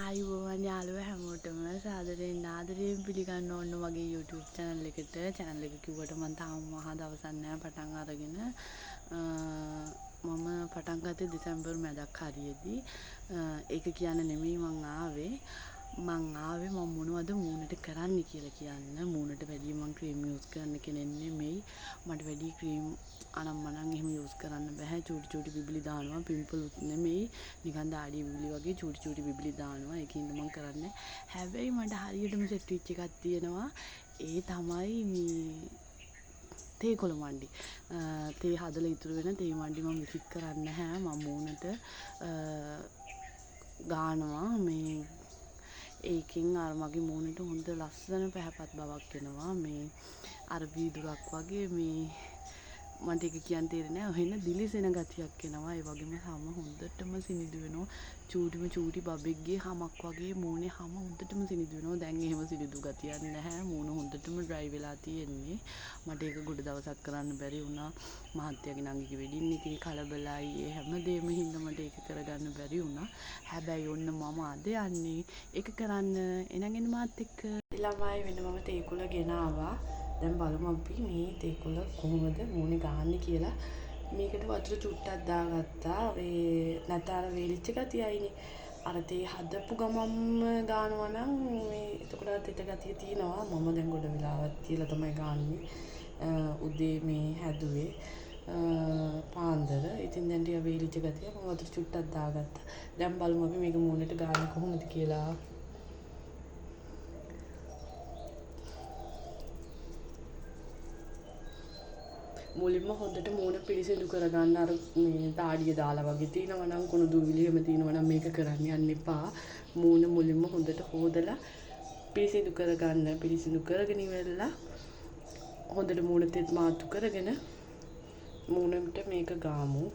ආයුබෝවන් යාළුවෝ හැමෝටම සාදරයෙන් ආදරයෙන් පිළිගන්න ඕන මගේ YouTube channel එකට. channel එක කිව්වට මම තාම මහා දවසක් නෑ පටන් අරගෙන. මම පටන් ගත්තේ දෙසැම්බර් මැදක් හරියේදී. ඒක කියන්න නෙමෙයි මං ආවේ. මම මොනවද මූණට කරන්න කියලා කියන්න. මූණට වැඩි මං ක්‍රීම් යූස් කරන්න කෙනෙක් නෙමෙයි. මට වැඩි ක්‍රීම් අනම්මනම් එහෙම යූස් කරන්න බෑ. චූටි බිබිලි දානවා. පිම්පල් නෙමෙයි. නිකන් දාඩිය බිබිලි වගේ චූටි බිබිලි දානවා. ඒකින්ද මං කරන්නේ. හැබැයි මට හරියටම සෙට් වෙච්ච එකක් තියෙනවා. ඒ තමයි මේ තේ කොළ මණ්ඩි. තේ හදලා ඉතුරු වෙන තේ මණ්ඩි මම විසික් කරන්නේ නැහැ. මම මූණට ගානවා මේ ඒකෙන් අර මගේ මූණට හොඳ ලස්සන පැහැපත් බවක් එනවා. මේ අර වීදුරක් වගේ මේ මට ඒක කියන්න තේරෙන්නේ නැහැ. ඔහෙන දිලිසෙන ගතියක් එනවා. ඒ වගේම හැම හොඳටම සිනිදු වෙනවා. චූටි බබෙක්ගේ හමක් වගේ මූණේ හැම හොඳටම සිනිදු වෙනවා. දැන් එහෙම සිනිදු ගතියක් නැහැ. මූණ හොඳටම ඩ්‍රයි වෙලා තියෙන්නේ. මට ඒක ගොඩ දවසක් කරන්න බැරි වුණා. මහත්තයාගේ නංගිගේ වෙඩින් එකේ කලබලයි ඒ හැමදේම හින්දා මට ඒක කරගන්න බැරි වුණා. හැබැයි ඔන්න මම අද යන්නේ ඒක කරන්න. එනගෙන මාත් එක්ක ළමයි වෙන මම තේකුල ගෙනාවා. දැන් බලමු අපි මේ තේකුල කොහොමද මූණේ ගහන්නේ කියලා. මේකට වතුර චුට්ටක් දාගත්තා. ඒ නැතර වේලිච්ච ගතියයිනේ. අර තේ හදපු ගමම්ම ගානවා නම් මේ එතකොට තෙත ගතිය තියෙනවා. මම දැන් ගොඩ වෙලාවක් තියලා තමයි ගාන්නේ. උදේ මේ හැදුවේ පාන්දර. ඉතින් දැන් ටික වේලිච්ච ගතිය මම වතුර චුට්ටක් දාගත්තා. දැන් බලමු අපි මේක මූණට ගාන්නේ කොහොමද කියලා. මුලින්ම හොඳට මූණ පිරිසිදු කරගන්න. අර මේ දාඩිය දාලා වගේ තියෙනවා නම් කුණු දුවිලි එහෙම තියෙනවා නම් මේක කරන්න යන්න එපා. මූණ මුලින්ම හොඳට හොදලා පිරිසිදු කරගන්න. පිරිසිදු කරගෙන ඉවරලා හොඳට මූණ තෙත් මාතු කරගෙන මූණට මේක ගාමු.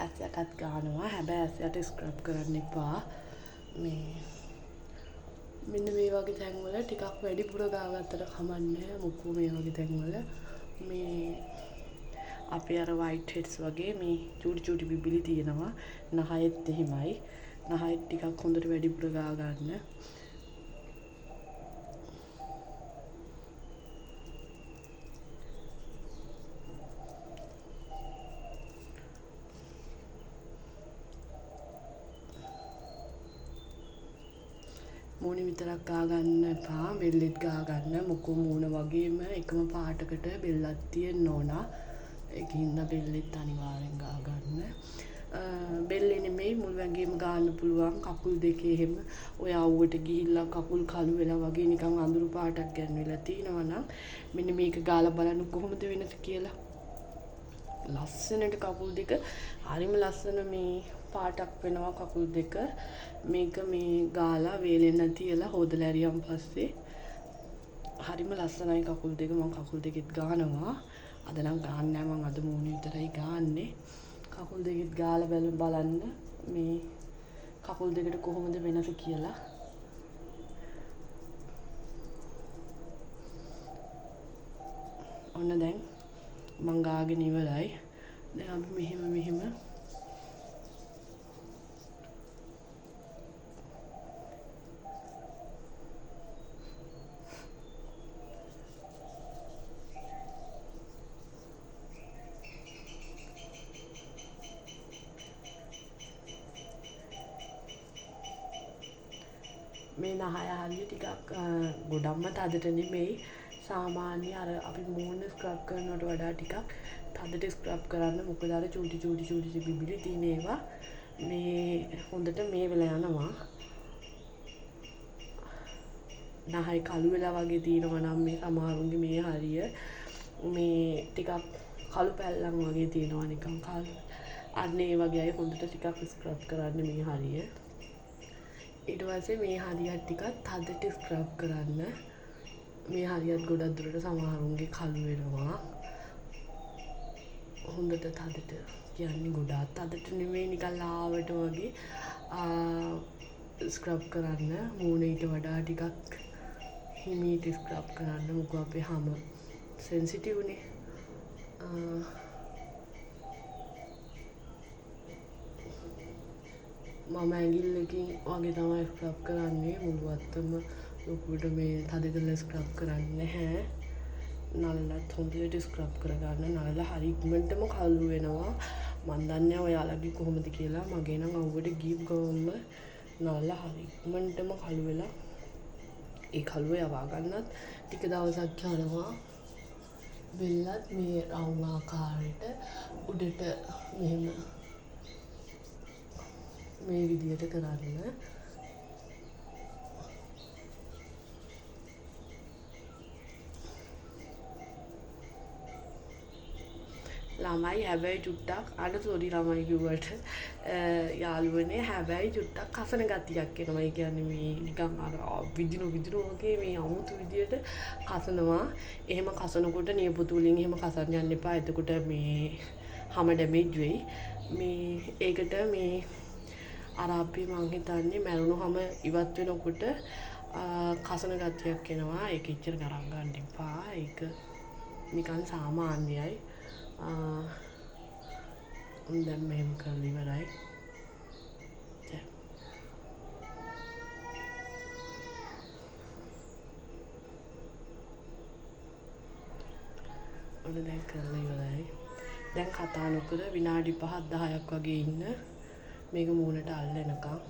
ඇස්සටත් ගානවා. හැබැයි ඇස්සට ස්ක්‍රබ් කරන්න එපා. මෙන්න මේ වගේ තැන්වල ටිකක් වැඩිපුර ගාගත්තට කමන්නේ. මොකෝ මේ වගේ තැන්වල මේ අපේ අර වයිට් හෙඩ්ස් වගේ මේ චූටි බිබිලි තියෙනවා. නහයෙත් එහෙමයි. නහයෙත් ටිකක් හොඳට වැඩිපුර ගා ගන්න. මූණේ විතරක් ගා ගන්න එපා. බෙල්ලෙත් ගා ගන්න. මොකෝ මූණ වගේම එකම පාටකට බෙල්ලක් තියෙන්න ඕන. ඒකින්ද බෙල්ලෙත් අනිවාර්යෙන් ගා ගන්න. බෙල්ලේ නෙමෙයි මුළු ඇඟේම ගාන්න පුළුවන්. කකුල් දෙකේ එහෙම ඔය අවුවට ගිහිල්ලා කකුල් කළු වෙලා වගේ නිකන් අඳුරු පාටක් ගැන්විලා තියෙනවා නම් මෙන්න මේක ගාලා බලන්න කොහොමද වෙනද කියලා. ලස්සනට කකුල් දෙක හරිම ලස්සන මේ පාටක් වෙනවා කකුල් දෙක. මේක මේ ගාලා වේලෙන්න තියලා හොදලා ඇරියන් පස්සේ හරිම ලස්සනයි කකුල් දෙක. මම කකුල් දෙකෙත් ගානවා. අද නම් ගාන්නේ නැහැ. මම අද මූණේ විතරයි ගාන්නේ. කකුල් දෙකෙත් ගාලා බලන්න මේ කකුල් දෙකට කොහොමද වෙනස කියලා. ඔන්න දැන් මං ගාගෙන ඉවරයි. දැන් අපි මෙහෙම මේ නහය හරිය ටිකක් ගොඩක්ම තදට නෙමෙයි. සාමාන්‍ය අර අපි මූණ ස්ක්‍රබ් කරනවට වඩා ටිකක් තදට ස්ක්‍රබ් කරන්න. මොකද අර චූටි බිබිලි තියෙන ඒවා මේ හොඳට මේ වෙලා යනවා. නහය කළු වෙලා වගේ තියෙනවා නම් මේ සමහරුන්ගේ මේ හරිය මේ ටිකක් කළු පැල්ලම් වගේ තියෙනවා නිකන් කළු. අන්න ඒ වගේ අය හොඳට ටිකක් ස්ක්‍රබ් කරන්න මේ හරිය. ඊට පස්සේ මේ හරියට ටිකක් තදට ස්ක්‍රබ් කරන්න. මේ හරියත් ගොඩක් දුරට සමහරුන්ගේ කළු වෙනවා. හොඳට තදට කියන්නේ ගොඩාක් තදට නෙමෙයි නිකන් ලාවට වගේ ස්ක්‍රබ් කරන්න. මූණ ඊට වඩා ටිකක් හිමීට ස්ක්‍රබ් කරන්න. මොකද අපේ හැම සෙන්සිටිව්නේ. මම ඇඟිල්ලකින් වගේ තමයි ස්ක්‍රබ් කරන්නේ මුළු අතම ලොකුවට මේ තද කරලා ස්ක්‍රබ් කරන්නේ නැහැ. නළලත් හොඳට ස්ක්‍රබ් කරගන්න. නළල හරි ඉක්මනටම කළු වෙනවා. මන් දන්නේ ඔයාලගේ කොහොමද කියලා. මගේ නම් අවුවට ගිය ගමන්ම නළල හරි ඉක්මනටම කළු වෙලා ඒ කළුව යවා ගන්නත් ටික දවසක් යනවා. බෙල්ලත් මේ රවුම් ආකාරයට උඩට මෙහෙම මේ විදියට කරන්න. ළමයි හැබැයි චුට්ටක් අර සෝරි ළමයි කිව්වට යාළුවනේ හැබැයි චුට්ටක් කසන ගතියක් එනවා. ඒ කියන්නේ මේ නිකන් අර විදිනු වගේ මේ අමුතු විදියට කසනවා. එහෙම කසනකොට නියපොතු වලින් එහෙම කසන්න යන්න එපා. එතකොට මේ හැම ඩැමේජ් වෙයි. මේ ඒකට මේ අර අපි මං හිතන්නේ මැරුණු හැම ඉවත් වෙනකොට කසන ගතියක් එනවා. ඒක ඉච්චර ගණන් ගන්න එපා. ඒක නිකන් සාමාන්‍යයි. දැන් මෙහෙම කරලා ඉවරයි. ඔන්න දැන් කරලා ඉවරයි. දැන් කතා නොකර විනාඩි 5-10ක් වගේ ඉන්න. මේක මූණට අල්ලනකම්.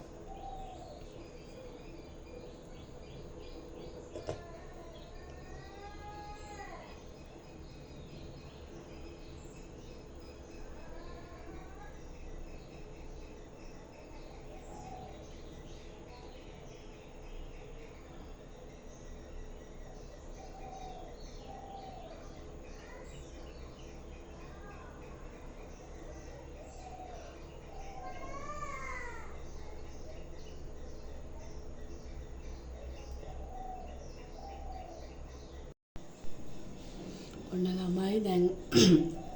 ඔන්න ළමයි දැන්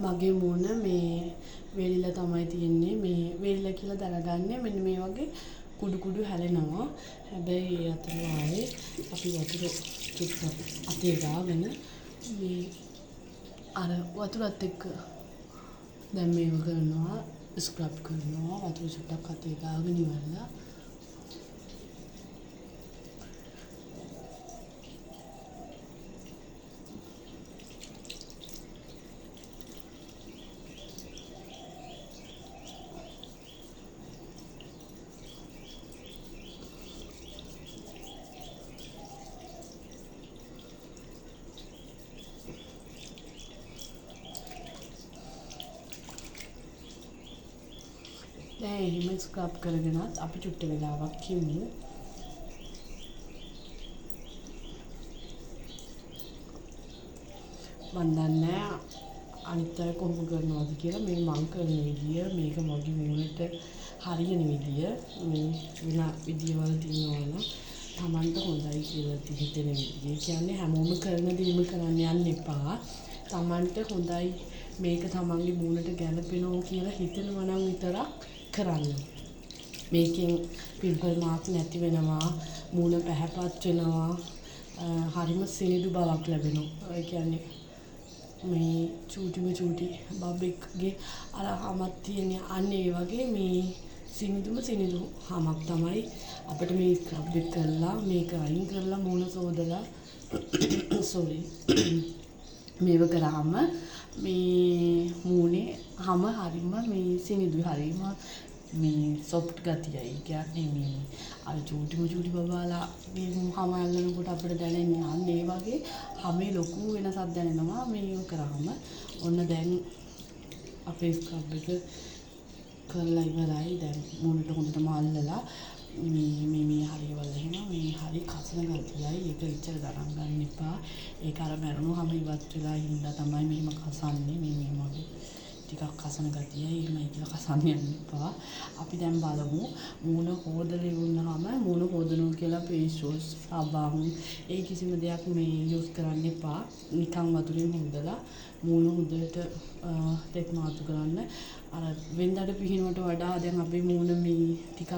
මගේ මූණ මේ වෙලිලා තමයි තියෙන්නේ. මේ වෙලිලා කියලා දැනගන්නේ මෙන්න මේ වගේ කුඩු කුඩු හැලෙනවා. හැබැයි ඒ අතර ආයේ අපි වතුර ටිකක් අතේ දාගෙන මේ අර වතුරත් එක්ක දැන් මේව කරනවා ස්ක්‍රබ් කරනවා. වතුර ටිකක් අතේ දාගෙන ඉවරලා දැන් එහෙම ස්ක්‍රබ් කරගෙනත් අපි චුට්ට වෙලාවක් ඉමු. මන් දන්නේ අනිත් අය කොහොම කරනවද කියලා. මේ මං කරන විදිය මේක මගේ මූණට හරියන විදිය මේ වෙන විදියවල තියෙනවා නම් Tamanට හොඳයි කියලා හිතෙන විදිය. කියන්නේ හැමෝම කරන දේම කරන්න යන්න එපා. Tamanට හොඳයි මේක තමන්ගේ මූණට ගැලපෙනවා කියලා හිතෙනවා නම් විතරක් කරන්න. මේකෙන් පිම්පල් මාක් නැති වෙනවා, මූණ පැහැපත් වෙනවා, හරිම සිනිඳු බවක් ලැබෙනවා. ඒ කියන්නේ මේ චූටි බබෙක්ගේ අර හමක් තියෙන අන්න ඒ වගේ මේ සිනිඳු හමක් තමයි අපිට මේ ස්ක්‍රබ් එක කරලා මේක අයින් කරලා මූණ සෝදලා සෝරි මේව කරාම මේ මූණේ හැම හරිම මේ සිනිඳු හරිම මේ සොෆ්ට් ගතියයි. කියන්නේ මේ අර චූටි බබාලා මේ හැම අල්ලනකොට අපිට දැනෙන්නේ අන්න ඒ වගේ හැමේ ලොකු වෙනසක් දැනෙනවා මේක කරාම. ඔන්න දැන් අපේ ස්ක්‍රබ් එක කරලා ඉවරයි. දැන් මූණට හොඳටම අල්ලලා මේ හරියවල එහෙම මේ හරි කසන ගතියයි. ඒක ඉච්චර ගණන් ගන්න එපා. ඒක අර මැරුණු හැම ඉවත් වෙලා හින්දා තමයි මෙහෙම කසන්නේ. මේ වගේ ටිකක් කසන ගතියයි. එහෙමයි කියලා කසන්න යන්න එපා. අපි දැන් බලමු මූණ හොදලා ඉවරනහම මූණ හොදනවා කියලා ෆේස් වොෂ් සබන් ඒ කිසිම දෙයක් මේ යූස් කරන්න එපා. නිකන් වතුරෙන් හොදලා මූණ හොදට තෙත් මාතු කරන්න. අර වෙනදාට පිහිනුවට වඩා දැන් අපේ මූණ මේ ටිකක්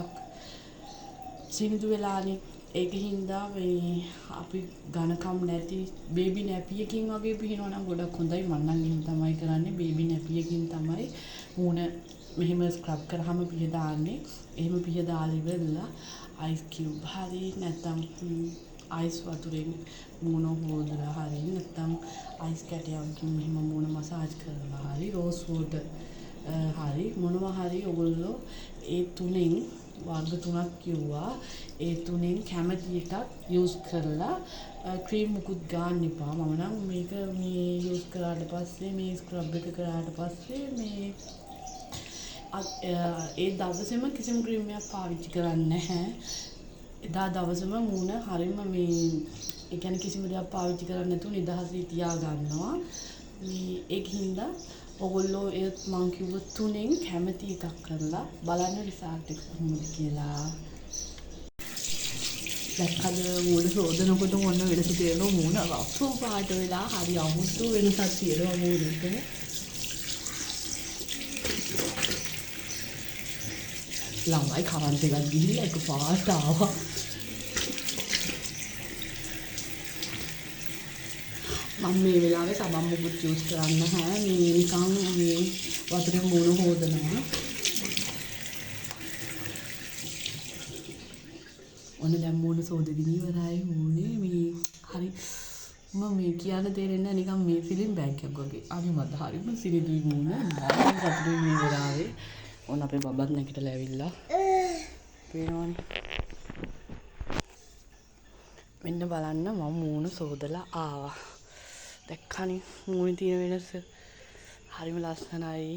සිනිඳු වෙලානේ. ඒක හින්දා මේ අපි ඝනකම් නැති බේබි නැපියකින් වගේ පිහිනවා නම් ගොඩක් හොඳයි. මම නම් එහෙම තමයි කරන්නේ. බේබි නැපියකින් තමයි මූණ මෙහෙම ස්ක්‍රබ් කරාම පිහ දාන්නේ. එහෙම පිහ දාලා ඉවරලා අයිස් කියුබ් හරි නැත්නම් අයිස් වතුරෙන් මූණ හොදලා හරි නැත්නම් අයිස් කැටයකින් මෙහෙම මූණ මසාජ් කරලා හරි රෝස් වෝටර් හරි මොනවා හරි ඔයගොල්ලෝ ඒ තුනෙන් වර්ග තුනක් කිව්වා. ඒ තුනෙන් කැමති එකක් යූස් කරලා ක්‍රීම් මුකුත් ගන්න එපා. මම නම් මේක මේ යූස් කරාට පස්සේ මේ ස්ක්‍රබ් එක කරාට පස්සේ මේ ඒ දවසේම කිසිම ක්‍රීම් එකක් පාවිච්චි කරන්නේ නැහැ. එදා දවසම මූණ හරිම මේ ඒ කියන්නේ කිසිම දෙයක් පාවිච්චි කරන්නේ නැතුව නිදහසේ තියා ගන්නවා. මේ ඒකින්ද ඔයගොල්ලෝ ඒ මං කිව්ව තුනෙන් කැමති එකක් කරලා බලන්න රිසල්ට් එක කොහොමද කියලා. දැක්කද මූණ සෝදනකොට මොන වෙනස තියෙනව මූණ රතු පාට වෙලා හරි අමුතු වෙනසක් තියෙනවා මූණට. ළමයි කවන්ත එකක් ගිහිල්ලා එක පාට ආවා. මම මේ වෙලාවේ සබන් මුකුත් යූස් කරන්නේ නැහැ. මේ නිකන් මේ වතුරෙන් මූණ හොදනවා. ඔන්න දැන් මූණ සෝදගෙන ඉවරයි. මූණේ මේ හරි මම මේ කියන්න තේරෙන්නේ නිකන් මේ ෆිල්ම් බෑග් එකක් වගේ. අනිමත් හරිම සිනිදුයි මූණ. බාහිර සතුටුයි මේ වෙලාවේ. ඔන්න අපේ බබත් නැගිටලා ඇවිල්ලා. පේනවනේ. මෙන්න බලන්න මම මූණ සෝදලා ආවා. දැක්කනේ මූණේ තියෙන වෙනස. හරිම ලස්සනයි.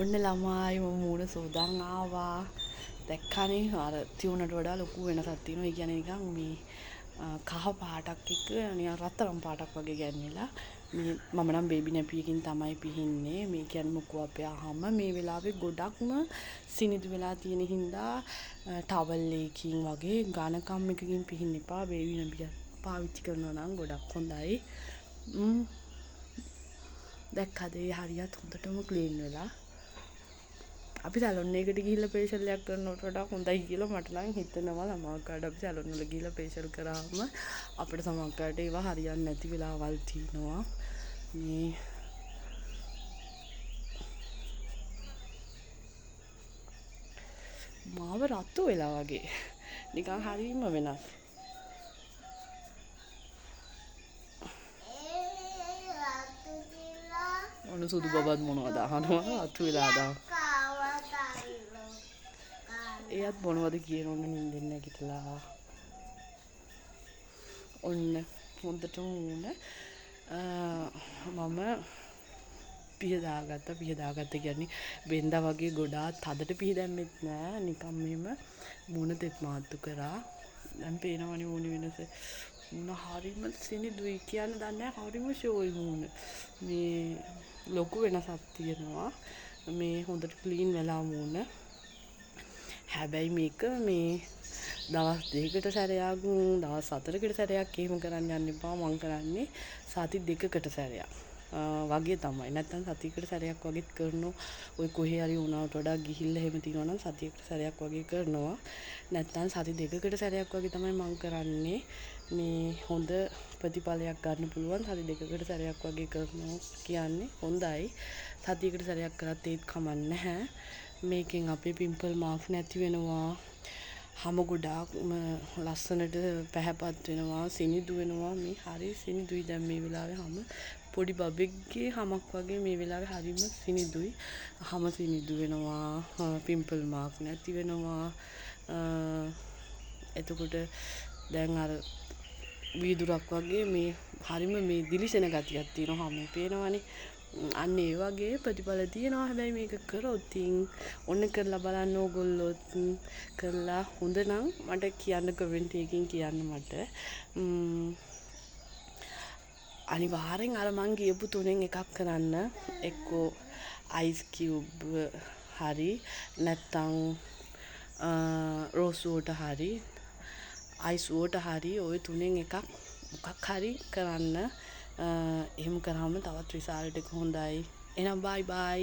ඔන්න ළමයි මම මූණ සෝදාන් ආවා. දැක්කනේ අර තියුණට වඩා ලොකු වෙනසක් තියෙනවා. ඒ කියන්නේ නිකන් මේ කහ පාටක් එක්ක නිකන් රත්තරන් පාටක් වගේ ගැන්විලා. මේ මම නම් බේබි නැපියකින් තමයි පිහින්නේ. මේ කියන්නේ මොකෝ අපේ අහම මේ වෙලාවේ ගොඩක්ම සිනිදු වෙලා තියෙන හින්දා ටවල් එකකින් වගේ ඝනකම් එකකින් පිහින්න එපා. බේබි නැපිය පාවිච්චි කරනවා නම් ගොඩක් හොඳයි. දැක්කද ඒ හරියට හොඳටම ක්ලීන් වෙලා. අපි සැලොන් එකට ගිහිල්ලා ෆේෂල් එකක් කරනවට වඩා හොඳයි කියලා මට නම් හිතෙනවා. සමහරවිට අපි සැලොන් වල ගිහිල්ලා ෆේෂල් කරාම අපිට සමහරවිට ඒවා හරියන්නේ නැති වෙලාවල් තියෙනවා. මේ මාව රතු වෙලා වගේ නිකන් හරියම වෙනස්. ඔන්න සුදු බබත් මොනවද අහනවා රතු වෙලා දා. එයත් මොනවද කියන ඔන්න නින්දෙන් නැගිටලා. ඔන්න හොඳටම වුණ මම පිහ දාගත්ත කියන්නේ වෙන්දා වගේ ගොඩාක් තදට පිහ දැම්මෙත් නෑ. නිකන් මෙහෙම මූණ තෙත් මාත්තු කරා. දැන් පේනවනේ මූණ වෙනස. මූණ හරිම සිනිදුයි කියන්න දන්නේ නෑ. හරිම ෂෝයි මූණ. මේ ලොකු වෙනසක් තියෙනවා. මේ හොඳට ක්ලීන් වෙලා මූණ. හැබැයි මේක මේ දවස් 2කට සැරයක් දවස් 4කට සැරයක් එහෙම කරන්න යන්න එපා. මං කරන්නේ සති 2කට සැරයක් වගේ තමයි. නැත්නම් සතියකට සැරයක් වගේ කරනවා. ඔය කොහේ හරි වුණාට වඩා ගිහිල්ලා එහෙම තියනවා නම් සතියකට සැරයක් වගේ කරනවා. නැත්නම් සති 2කට සැරයක් වගේ තමයි මං කරන්නේ. මේ හොඳ ප්‍රතිඵලයක් ගන්න පුළුවන්. සති 2කට සැරයක් වගේ කරනවා කියන්නේ හොඳයි. සතියකට සැරයක් කරත් ඒත් කමක් නැහැ. මේකෙන් අපේ පිම්පල් මාර්ක්ස් නැති වෙනවා. හම ගොඩාක්ම ලස්සනට පැහැපත් වෙනවා. සිනිදු වෙනවා. මේ හරි සිනිදුයි දැන් මේ වෙලාවේ හම පොඩි බබෙක්ගේ හමක් වගේ මේ වෙලාවේ හරිම සිනිදුයි. හම සිනිදු වෙනවා. පිම්පල් මාර්ක් නැති වෙනවා. එතකොට දැන් අර වීදුරක් වගේ මේ හරිම මේ දිලිසෙන ගතියක් තියෙනවා. හමේ පේනවනේ. අන්න ඒ වගේ ප්‍රතිඵල තියෙනවා. හැබැයි මේක කරොත් ඔන්න කරලා බලන්න ඕගොල්ලොත් කරලා හොඳ නම් මට කියන්න කමෙන්ට් එකකින් කියන්න මට. අනිවාර්යෙන් අර මං කියපු තුනෙන් එකක් කරන්න. එක්කෝ අයිස් කියුබ් හරි නැත්නම් රෝස් වෝටර් හරි අයිස් වෝටර් හරි ওই තුනෙන් එකක් මොකක් හරි කරන්න. එහෙම කරාම තවත් රිසල්ට් එක හොඳයි. එහෙනම් බයි බයි.